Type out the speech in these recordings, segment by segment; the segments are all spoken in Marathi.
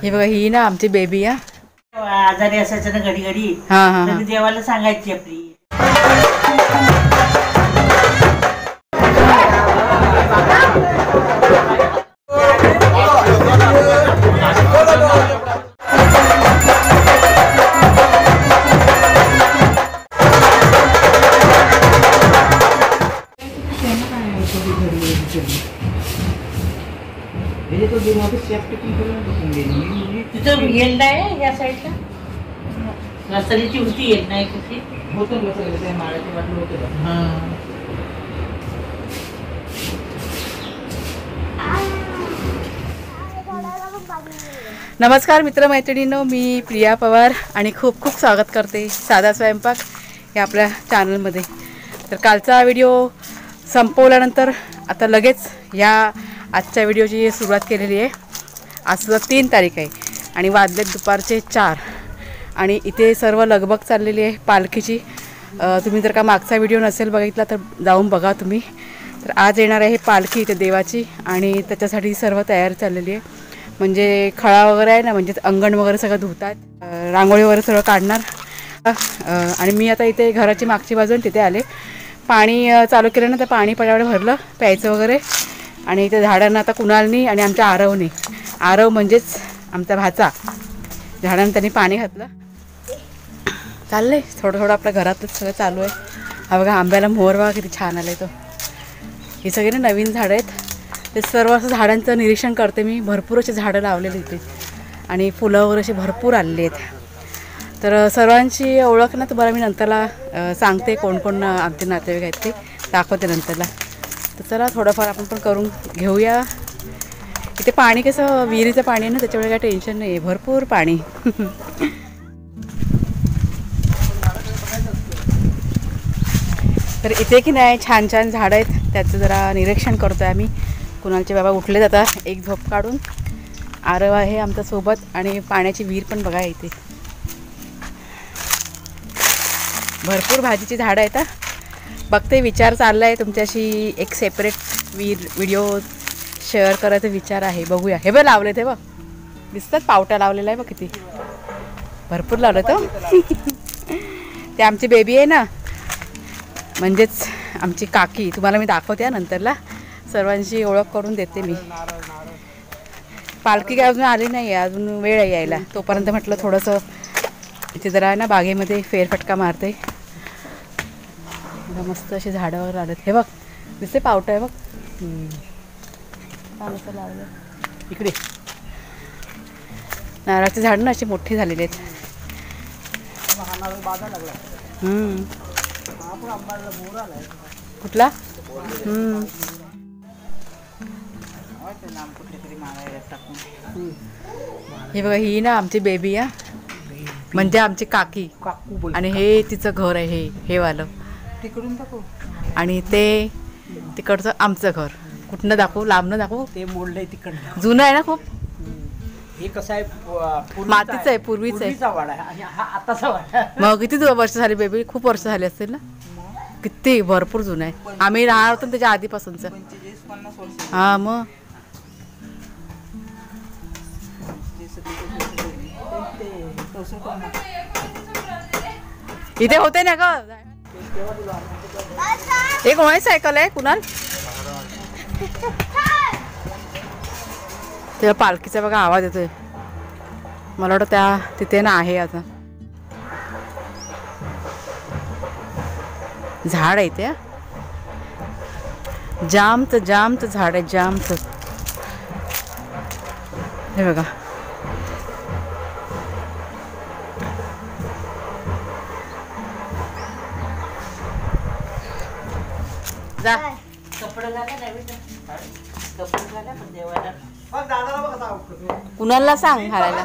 हे बघा ही ना आमची बेबी हा आजारी असायचं ना घडी घडी तर देवाला सांगायची आपली. तिथं येल आहे या साईडला रस्त्याची होती येत नाही कुठे होतं माळाची वाटलं होतं. नमस्कार मित्रमैत्रिणींनो, मी प्रिया पवार आणि खूप खूप स्वागत करते साधा स्वयंपाक या आपल्या चॅनलमध्ये. तर कालचा व्हिडिओ संपवल्यानंतर आता लगेच या आजच्या व्हिडिओची सुरुवात केलेली आहे. आज सुद्धा 3 तारीख आहे आणि वाजलेत दुपारचे 4 आणि इथे सर्व लगबग चाललेली आहे पालखीची. तुम्ही जर का मागचा व्हिडिओ नसेल बघितला तर जाऊन बघा तुम्ही. तर आज येणार आहे पालखी इथे देवाची आणि त्याच्यासाठी सर्व तयारी चाललेली आहे. म्हणजे खळा वगैरे आहे ना, म्हणजे अंगण वगैरे सगळं धुतात, रांगोळी वगैरे सगळं काढणार. आणि मी आता इथे घराची मागची बाजून तिथे आले. पाणी चालू केलं ना तर पाणी पडावडे भरलं प्यायचं वगैरे. आणि इथे झाडांना आता कुणालनी आणि आमच्या आरवने, आरव म्हणजेच आमचा भाचा, झाडांना त्यांनी पाणी घातलं. चाललं आहे थोडं थोडं आपल्या घरातच सगळं चालू आहे. हा बघा आंब्याला मोहर बघा किती छान आलं आहे. तो ही सगळी ना नवीन झाडं आहेत. ते सर्व असं झाडांचं निरीक्षण करते मी. भरपूर असे झाडं लावलेली इथे आणि फुलं वगैरे असे भरपूर आलेली आहेत. तर सर्वांची ओळख ना तुम्हाला मी नंतरला सांगते, कोण कोण आमचे नातेवाईक आहेत ते दाखवते नंतरला. तर चला थोडंफार आपण पण करून घेऊया. इथे पाणी कसं विहिरीचं पाणी आहे ना, त्याच्यामुळे काही टेन्शन नाही आहे, भरपूर पाणी. तर इथे की नाही छान छान झाडं आहेत, त्याचं जरा निरीक्षण करतो आहे आम्ही. कुणालचे बाबा उठले जातात एक झोप काढून. आरव आहे आमच्यासोबत आणि पाण्याची विहीर पण बघा इथे. भरपूर भाजीची झाडं आहेत. बघते विचार चालला आहे तुमच्याशी एक सेपरेट व्हिडिओ शेअर करायचा विचार आहे. बघूया. हे बघ लावले ते बघ, दिसतात पावट्या लावलेला आहे बघ किती भरपूर लावलं तो. ते आमची बेबी आहे ना, म्हणजेच आमची काकी. तुम्हाला मी दाखवते नंतरला, सर्वांची ओळख करून देते मी. पालखी काय अजून आली नाही आहे, अजून वेळ आहे यायला. तोपर्यंत म्हटलं थोडंसं इथे जरा ना बागेमध्ये फेरफटका मारते. मस्त असे झाडं वगैरे आलेत. हे बघ दिसते पावटं आहे बघ. असं लावलं इकडे. नारळाचे झाड ना अशी मोठी झालेली आहेत. कुठला हे बघा ही ना आमची बेबी हा, म्हणजे आमची काकी. आणि हे तिचं घर आहे, हे वालं तिकडून दाखवू. आणि ते तिकडचं आमचं घर. कुठनं दाखवू, लांबनं दाखवू. ते मोडलंय तिकडनं, जुनं आहे ना खूप. हे कसं आहे मातीचं आहे, पूर्वीचं आहे. वाडा आहे आणि हा आताचा वाडा. मग किती वर्ष झाली बेबी? खूप वर्ष झाली असतील ना. किती भरपूर जुनं आहे. आम्ही राहणार होतो त्याच्या आधीपासूनचं. 50 वर्ष. हा मग इथे होते ना ग. हे कोणाची सायकल आहे कुणाल? तेव्हा पालखीचा बघा आवाज येतोय. मला वाटतं त्या तिथे ना आहे आता झाड आहे ते. जामचं झाड आहे, जामचं. हे बघा जा. कपडे झाले नाही बेटा, कपडे झाले पण देवाला. बघ दादाला बघ कसा आवडतो. कुणाला सांग घालायला.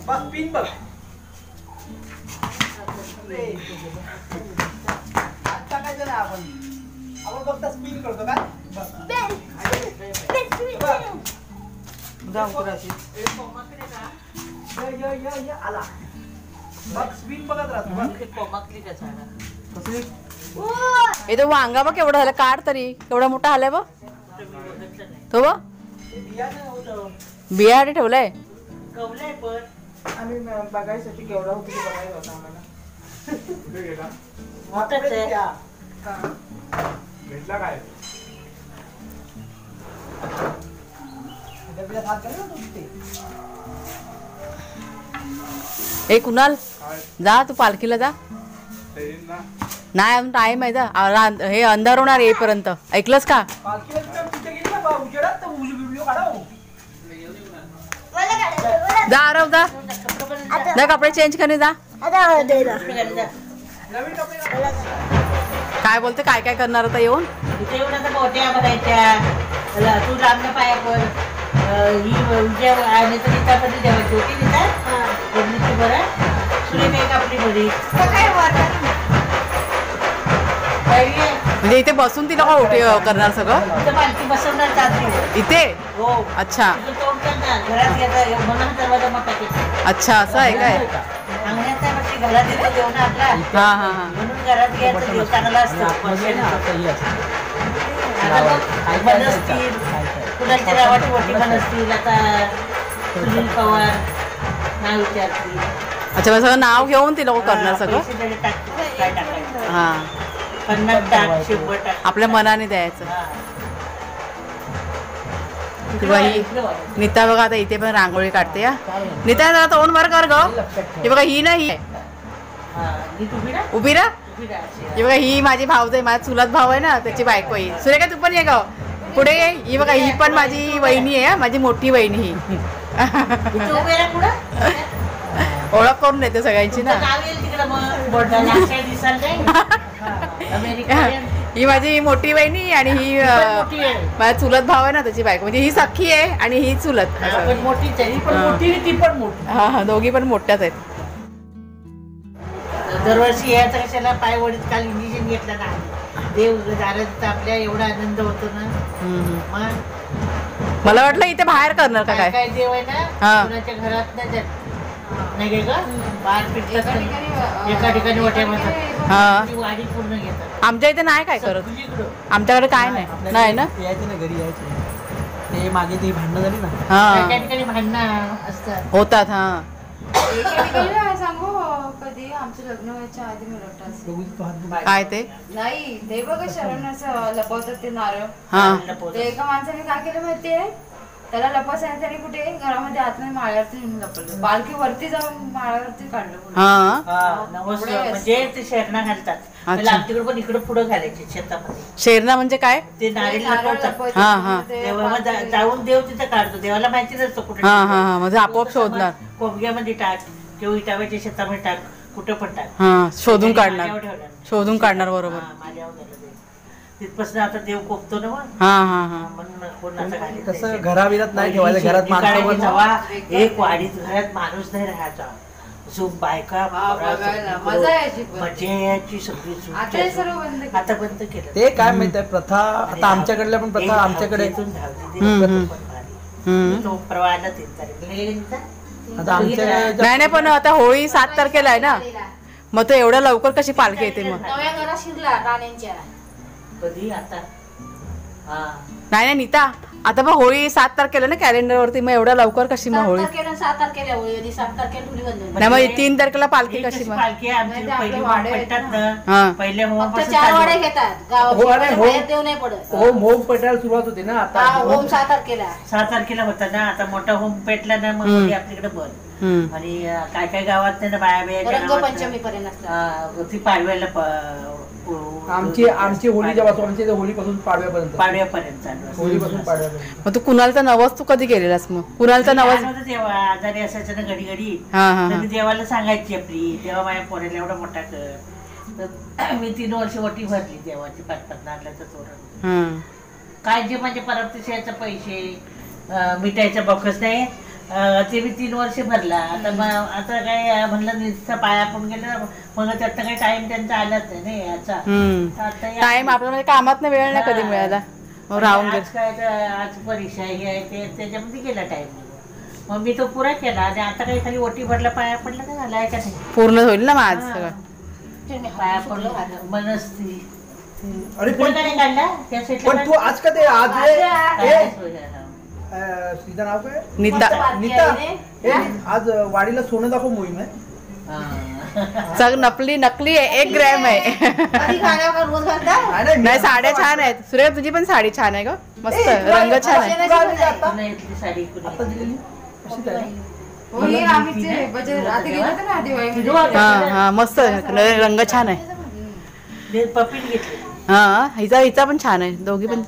बस पिन बघ. आता काय झालं आपण फक्त स्पिन करतो का? जाऊ कुणाची आला बघ स्पिन बघत राहतो. बघ कोमाकली का झाडा कसं हे तो वांगा बघ केवढा झाला. काढ तरी केवढा मोठा आलाय बघ. तो बघ बिया ठेवलाय. कवलाय पण आम्ही बघायसाठी केवढा होतो ते बघायला होता आम्हाला. मोठाच आहे. भेटला काय? ए कुणाल जा तू पालखीला जा. नाही अजून टाइम आहे जा. हे अंधार होणार येईपर्यंत. ऐकलंस का? जा आरव जा जा कपडे चेंज करणे जा. काय बोलते काय काय करणार आता येऊन? इथे येऊन आता मोठ्या बनायच्या तू रामना पाया पण ही उद्या आणि तर इथं जेवायची होती तिथं बरं सुरेख आपली बरी म्हणजे इथे बसून तिला का उठे करणार सगळं? पालखी बसवणार चालते इथे. हो अच्छा तोंड करणार घरात घेता म्हणून दरवाजा मोठा केला. अच्छा असं आहे काय? अंगणात आहे म्हणजे घरात येतो जेवण आपला हा हा हा म्हणून घरात घ्यायचं देवतानाला असतं बनसतील कुणाच्या नावाची मोठी बनसतील आता सुनील पवार नाव विचारतील. अच्छा मग सगळं नाव घेऊन ती लोक करणार सगळं. काय टाकायचं हा 50 टाक 100 टाक आपल्या मनाने द्यायचं. किंवा ही नीता बघा आता इथे पण रांगोळी काढते. या नीता जरा तोंड वर कर ग. हे बघा ही नाही उभी रा. ही बघा ही माझी भाऊज आहे. माझा चुलत भाऊ आहे ना त्याची बायको ही. सुरेखा तू पण ये ग पुढे ये. ही बघा ही पण माझी वहिनी आहे. माझी मोठी वहिनी ही. ओळख करून देते सगळ्यांची ना. ही माझी मोठी वहिनी आणि ही माझा चुलत भाव आहे ना त्याची बायको. म्हणजे ही सख्खी आहे आणि ही चुलत. मोठीच आहे पण मोठी ती पण मोठी. हा हा दोघी पण मोठ्याच आहेत. दरवर्षी यायचं कशाला पाय वडीत काल इंजेक्शन घेतलं ना देव झालं आपल्या एवढा आनंद होतो ना. मग मला वाटलं इथे बाहेर करणार का काय? काय देव आहे ना कुणाच्या घरात नाही का बाहेर पिटतात एका ठिकाणी वाट्या म्हणतात. हा वाडी पूर्ण घेतात. आमच्या इथे नाही काय करत. आमच्याकडे काय नाही नाही ना. यायचे ना घरी यायचे ते मागे ती भांडणं झाली ना. हा त्या ठिकाणी भांडणं असतात होतात. हा सांगू कधी आमचं लग्न व्हायच्या आधी मला काय ते नाही ते बघा शरण असं लपवतात ते नारळ. हा ते एका माणसाने काय केलं माहितीये त्याला लपवायचं त्याने कुठे घरामध्ये आतमध्ये माळ्यावरती लपवलं. पालखी वरती जाऊन माळ्यावरती काढलं. हा म्हणजे ते शेरणा घालतात. आमच्याकडे पण इकडे पुढे घालायचे शेतामध्ये. शेरणा म्हणजे काय? ते नारळ लपवतात. हा हा जाऊन देव तिथे काढतो. देवाला माहिती नसतं कुठे. हा हा हा म्हणजे आपोआप शोधणार. कोबग्यामध्ये टाक किंवा इटाव्याच्या शेतामध्ये टाक कुठं पण टाक. हा शोधून काढणार बरोबर. तिथपासून आता देव कोपतो ना. हा हा हा म्हणून कोणाचं घालीत कसं घराबिरात नाही ठेवायचं. घरात माणसं जावा एक वाडीत घरात माणूस नाही राहायचा. जो बायका मजा यायची मजा यायची सगळी. आता बंद केलं ते काय माहित आहे प्रथा. आता आमच्याकडल्या पण प्रथा आमच्याकडे प्रवाहाला 3 तारखेला आता आमच्या नाही पण आता होळी 7 तारखेला आहे ना. मग तो एवढ्या लवकर कशी पालखी येते मग? नव्या घरात शिरला राण्यांच्या कधी आता नाही नीता आता मग होळी 7 तारखेला ना कॅलेंडर वरती. मग एवढ्या लवकर कशी मग होळी? 7 तारखेला होळी 7 तारखेला धुली बंद. नाही मग 3 तारखेला पालखी कशी मग? पालखी आमची पहिली होम पेटतात हा ना. पहिले होम फक्त 4 वाड्या घेतात गावात देव नाही पडत. होम पेटायला सुरुवात होते ना आता. होम 6 तारखेला 6 तारखेला होता ना. आता मोठा होम पेटला ना मग होळी आपल्याकडे बंद. आणि काय काय गावात ना बाया बाया रंगपंचमी पर्यंत ती पाडव्याला आमची होळी जेव्हा आमची होळीपासून पाडव्यापर्यंत चालू. होळीपासून पाडव्यापर्यंत. मग तू कुणालचा नवस तू कधी केलेलास मग? कुणालचा नवस तेव्हा आजारी असायचं ना घडी घडी. हा हा तर मी देवाला सांगायची आपली तेव्हा माझ्या पोराला एवढा मोठा कर. तर मी 3 वर्ष वटी भरली देवाची 5-5 नारळाचं तोरण. हा काय जे माझे परमतिशयाचे पैसे मिठाईचा बॉक्स नाही ते मी 3 वर्ष भरला. आता काय म्हणलं नुसतं पाया पण गेलं. मग त्यात काही टाइम त्यांचा आलाच नाही याचा. टाइम आपल्याला कामात नाही वेळ नाही कधी मिळाला. राहून आज काय आज परीक्षा ही आहे ते त्याच्यामध्ये गेला टाइम. मग मी तो पुरा केला आणि आता काही खाली ओटी भरला पाया पडला का झालाय का नाही पूर्ण होईल ना मग आज सगळं. पाया पडलं मनस्ती अरे तुला पण का नाही काढला त्या पण तू आज का ते आज तिचं नाव काय नीता आज वाडीला सोनं दाखव मोहीम आहे. सग नकली आहे 1 ग्रॅम आहे. नाही साड्या छान आहेत. सूर्य तुझी पण साडी छान आहे ग. मस्त रंग छान आहे. साडी आता दिलेली अशी काय हा मस्त रंग छान आहे. पपीट घेतली. हा हिचा पण छान आहे. दोघी पण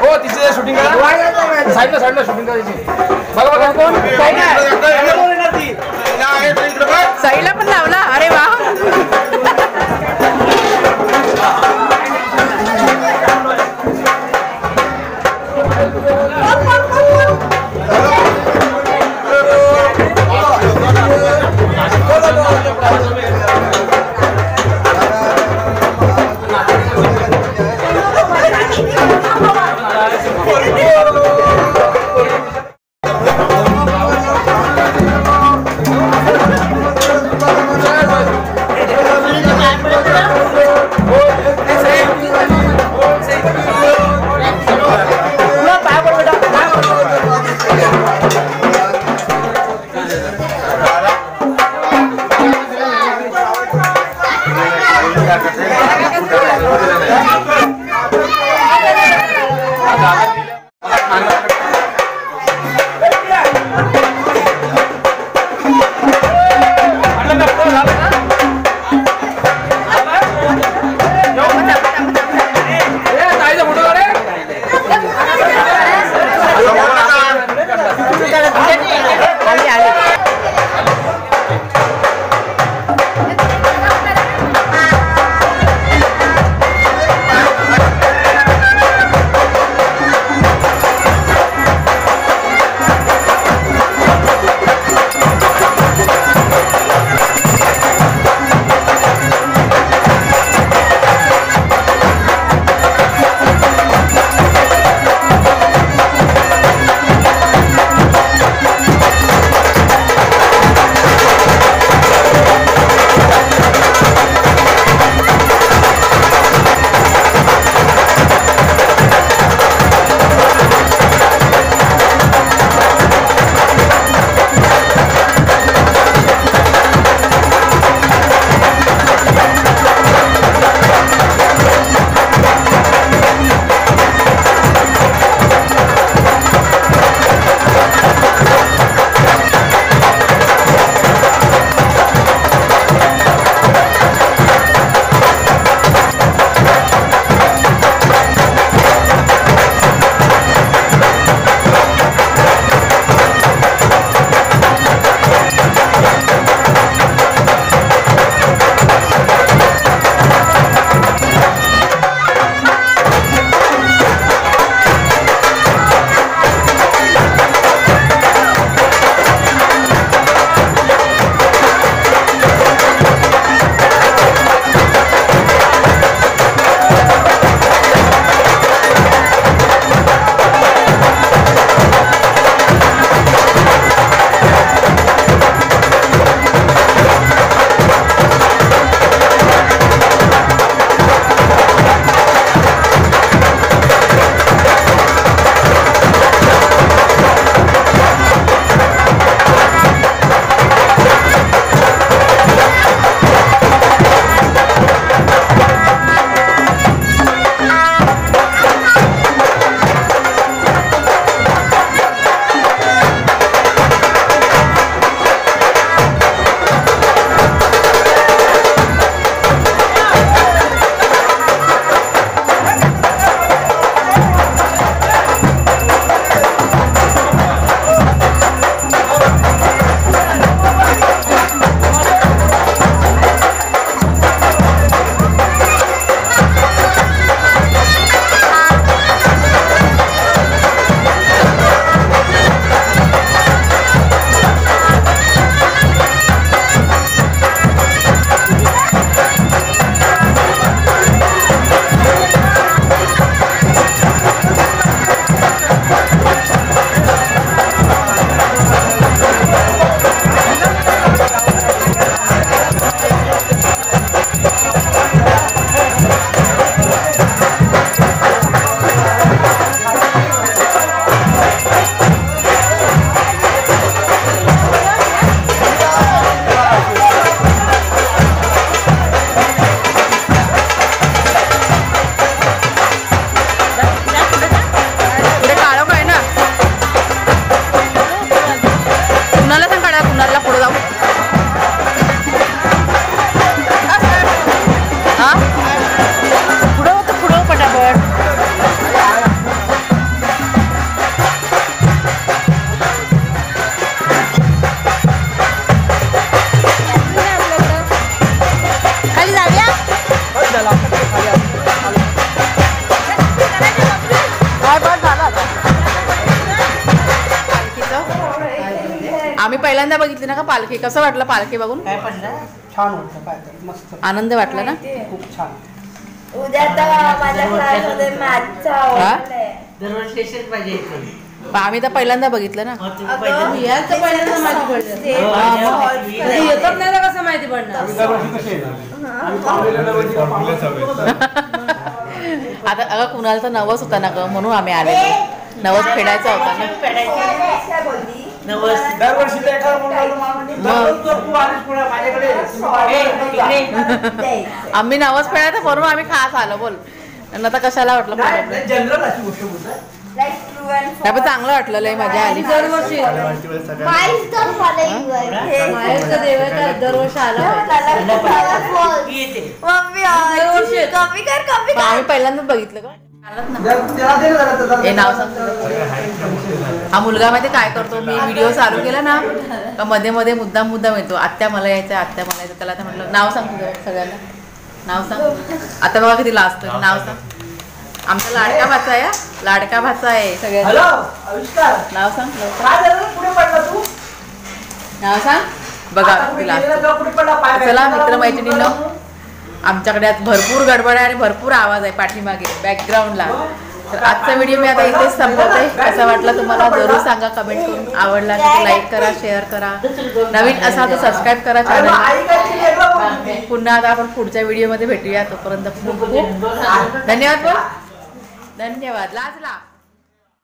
हो तिचे शूटिंग करा साईडला शूटिंग करायची बघा बघा कोण साईला पण लावला. अरे वा. पहिल्यांदा बघितली ना का पालखी, कसं वाटलं पालखी बघून? काय पडलं? छान वाटतं काय तर मस्त आनंद वाटला ना? खूप छान. उद्या तर माझ्या क्लासमध्ये मॅथचा आवडलाय. दरवर्षी अशीच मजा येते. पण आम्ही तर पहिल्यांदा बघितलं ना. येतच नाही तर कसं माहिती पडणार. आता अगं कुणाला तर नवस होता ना ग, म्हणून आम्ही आले. नवस फेडायचा होता ना. काय बोलली? दरवर्षी ते एखादा मुलगा आलो मामाने, दररोज जर तू आलीस पुढे माझ्याकडे आम्ही नवस फेडायचा म्हणून आम्ही खास आलो. बोल आणि आता कशाला वाटलं? नाही, जनरल अशी गोष्ट बोलतोय. Like true and नाही पण चांगलं वाटलं, लय मजा आली. दरवर्षी Milestone following word. माहेरचं देवाचा दरवर्षी आला मम्मी कमी कर पण आम्ही पहिल्यांदाच बघितलं का? त्याला दे ना जरा हे नाव सांग. हा मुलगा माहिती काय करतो, मी व्हिडिओ चालू केला ना का मध्ये मध्ये मुद्दाम येतो, आत्या मला यायचं, आत्या मला यायचं. त्याला आता म्हटलं नाव सांग तुझं सगळ्यांना, नाव सांग. आता बघा किती लाजतो. नाव सांग. आमचा लाडका भाचा आहे, लाडका भाचा आहे सगळ्यांना. हॅलो आविष्कार, नाव सांग. काय झालं रे? पुढे पडला तू? नाव सांग. बघा आता पुढे किती गेलेला लाजतो. तेव्हा पुढे पडला, पाय चला पडला. मित्रमैत्रिणींनो, आमच्याकडे आज भरपूर गडबड आहे आणि भरपूर आवाज आहे पाठीमागे बॅकग्राऊंडला. तर आजचा व्हिडिओ मी आता इथेच संपवते. कसा वाटला तुम्हाला जरूर सांगा कमेंट करून. आवडला तर लाईक करा, शेअर करा, नवीन असाल तर सबस्क्राईब करा अरे चॅनल. मग आई काय केली एकदा बोलली. पुन्हा आता आपण पुढच्या व्हिडिओमध्ये भेटूया. तोपर्यंत खूप खूप धन्यवाद. बोल धन्यवाद. लाजला.